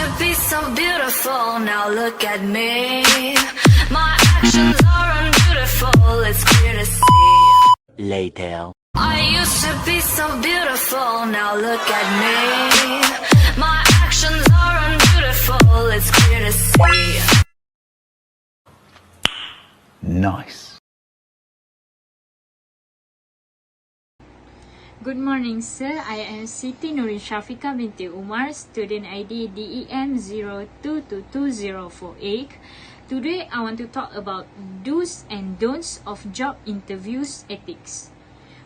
to be so beautiful, now look at me. My actions are unbeautiful, it's clear to see. Later. I used to be so beautiful, now look at me. My actions are unbeautiful, it's clear to see. Nice. Good morning, sir. I am Siti Nurin Shafika binti Umar, student ID DEM 02222048. Today, I want to talk about do's and don'ts of job interviews ethics.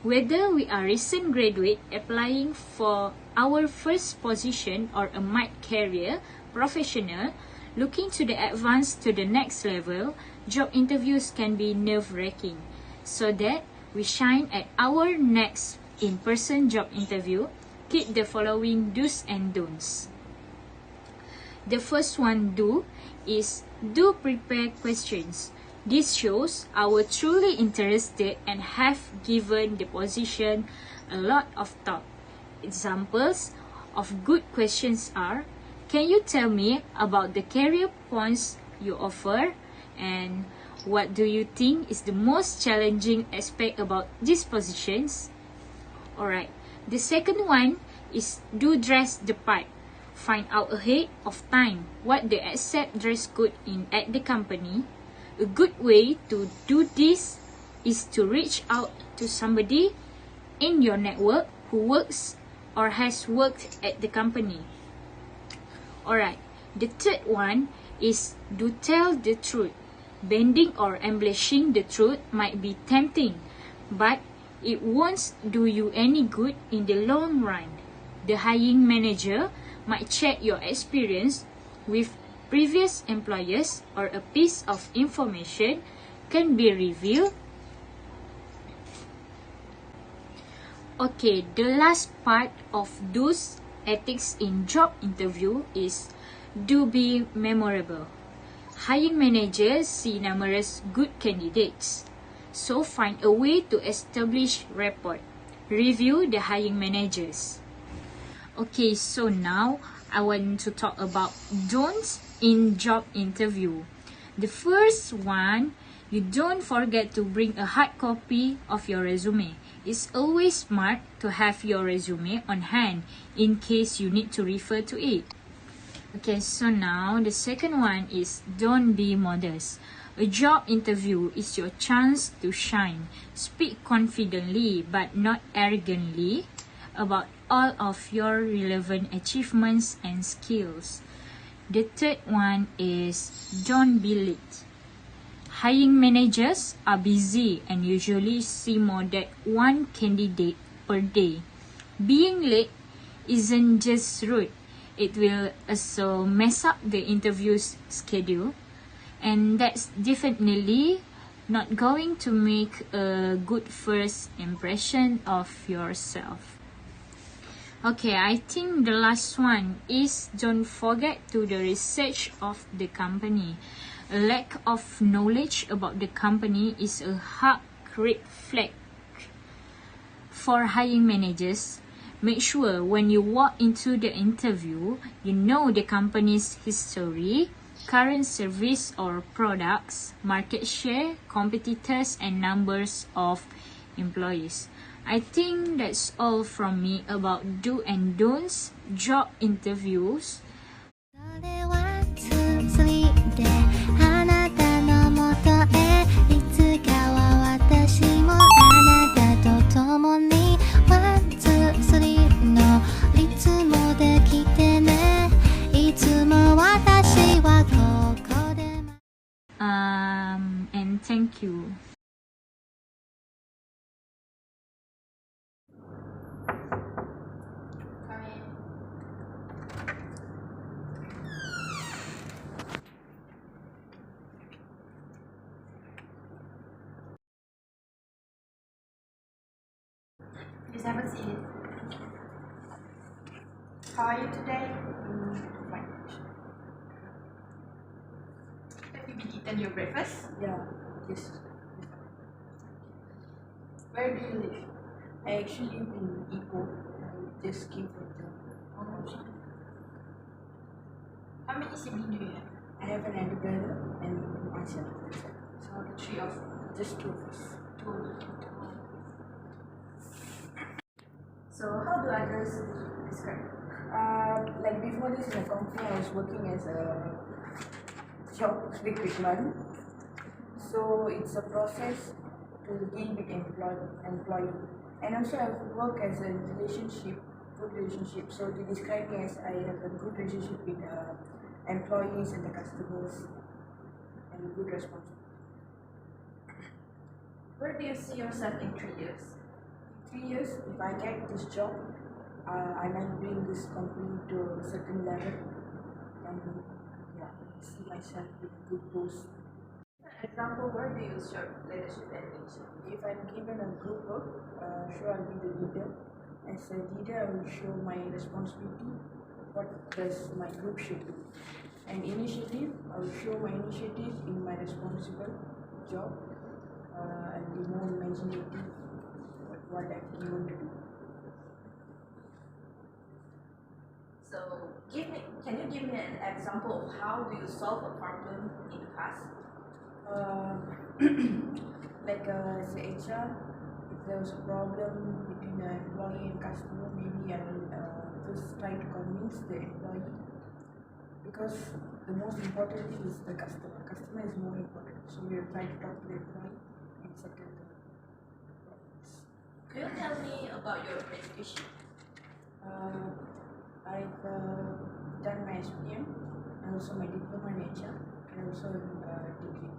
Whether we are recent graduate applying for our first position or a mid-career professional looking to the advance to the next level, job interviews can be nerve-wracking. So that we shine at our next in-person job interview, keep the following do's and don'ts. The first one do is do prepare questions. This shows our truly interested and have given the position a lot of thought. Examples of good questions are: can you tell me about the career points you offer? And what do you think is the most challenging aspect about these positions? Alright, the second one is do dress the part. Find out ahead of time what the accept dress code in at the company. A good way to do this is to reach out to somebody in your network who works or has worked at the company. Alright, the third one is do tell the truth. Bending or embellishing the truth might be tempting, but it won't do you any good in the long run. The hiring manager might check your experience with previous employers, or a piece of information can be revealed. Okay, the last part of those ethics in job interview is do be memorable. Hiring managers see numerous good candidates, so find a way to establish rapport. Review the hiring managers. Okay, so now I want to talk about don'ts in job interview. The first one, you don't forget to bring a hard copy of your resume. It's always smart to have your resume on hand in case you need to refer to it. Okay, so now the second one is don't be modest. A job interview is your chance to shine. Speak confidently but not arrogantly about all of your relevant achievements and skills. The third one is don't be late. Hiring managers are busy and usually see more than one candidate per day. Being late isn't just rude, it will also mess up the interview's schedule, and that's definitely not going to make a good first impression of yourself. Okay, I think the last one is don't forget to the research of the company. A lack of knowledge about the company is a hard red flag for hiring managers. Make sure when you walk into the interview, you know the company's history, current service or products, market share, competitors, and numbers of employees. I think that's all from me about do and don'ts job interviews. And thank you. Please have a seat. How are you today? Fine. Have you been eaten your breakfast? Yeah, yes. Where do you live? I actually live in Ipoh. I just came from the How many siblings do you have? I have an elder brother and myself. So the three of Just two of us. two. So how do others describe? Like before this in a company, I was working as a job recruitment. So it's a process to deal with employee. And also I work as a good relationship. So to describe me as I have a good relationship with employees and the customers and good response. Where do you see yourself in 3 years? 3 years, if I get this job, I might bring this company to a certain level and see myself with good post. Example, where do you use your leadership ability? If I'm given a group work, sure I'll be the leader. As a leader, I will show my responsibility, what does my group should do. And initiative, I will show my initiative in my responsible job and be more imaginative what I've given to do. So can you give me an example of how do you solve a problem in the past? Like as a HR, if there was a problem between the employee and customer, maybe I will first try to convince the employee, because the most important thing is the customer. Customer is more important, so we will try to talk to the employee and settle the problems. Could you tell me about your education? I've done my SPM and also my diploma in HR and also degree.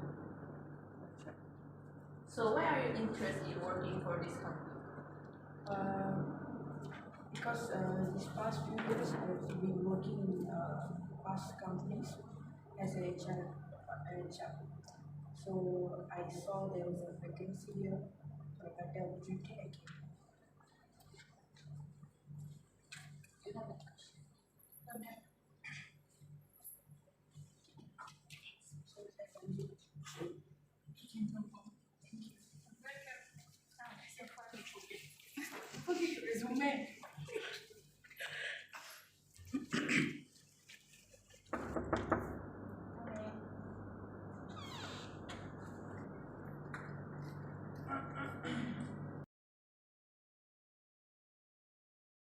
So why are you interested in working for this company? Because these past few years I've been working in past companies as a HR. So I saw there was a vacancy here, so I got the opportunity. I came. Do you have a question? Resume.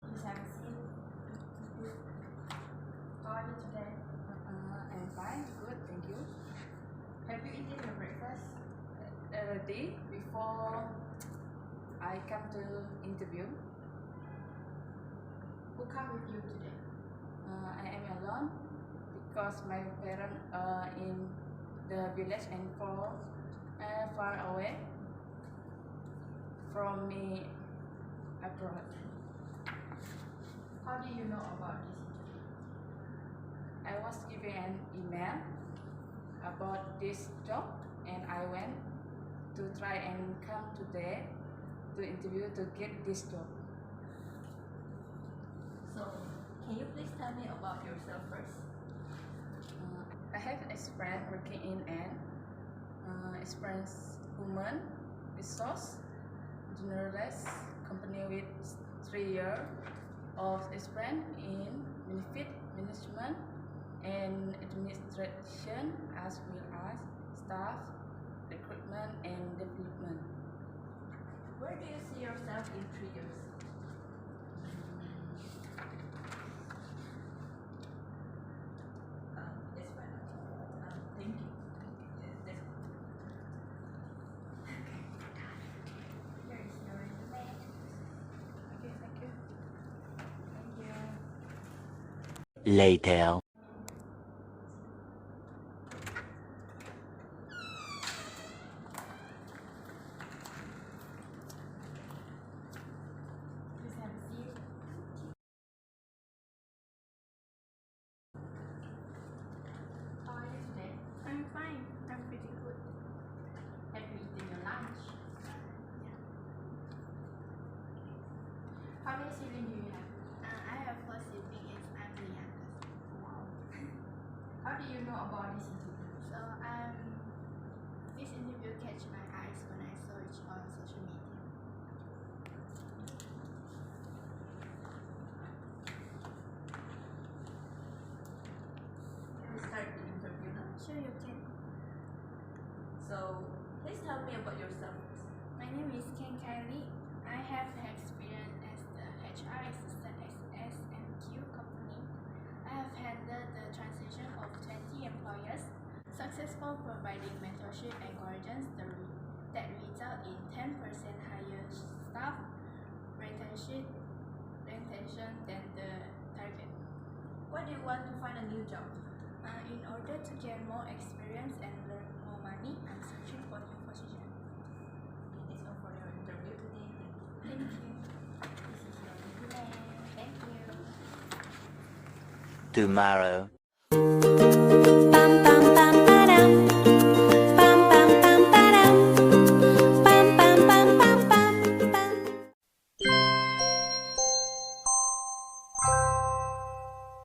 Please have a seat. How are you today? I'm fine, good, thank you. Have you eaten your breakfast? Already before I come to interview, Who come with you today? I am alone because my parents are in the village and far away from me abroad. How do you know about this interview? I was given an email about this job and I went to try and come today to interview to get this job. So, can you please tell me about yourself first? I have experience working in an experienced human resource generalist company with 3 years of experience in benefit management and administration as well as staff recruitment and development. Where do you see yourself in 3 years? That's fine. Thank you. That's Here is your resume. Okay, thank you. Thank you. Later. Please have a seat. How are you today? I'm fine. I'm pretty good. Have you eaten your lunch? How many siblings do you have? I have 4 siblings and I'm the youngest. Wow. How do you know about this interview? So this interview catch my eyes when I search on social media. So please tell me about yourself. My name is Ken Kylie. I have experience as the HR assistant at SMQ company. I have handled the transition of 20 employers, successful providing mentorship and guidance that result in 10% higher staff retention than the target. Why do you want to find a new job? In order to get more experience and learn more money, I'm searching for new position. This one for your interview today. Thank you. This is your plan. Thank you. Tomorrow.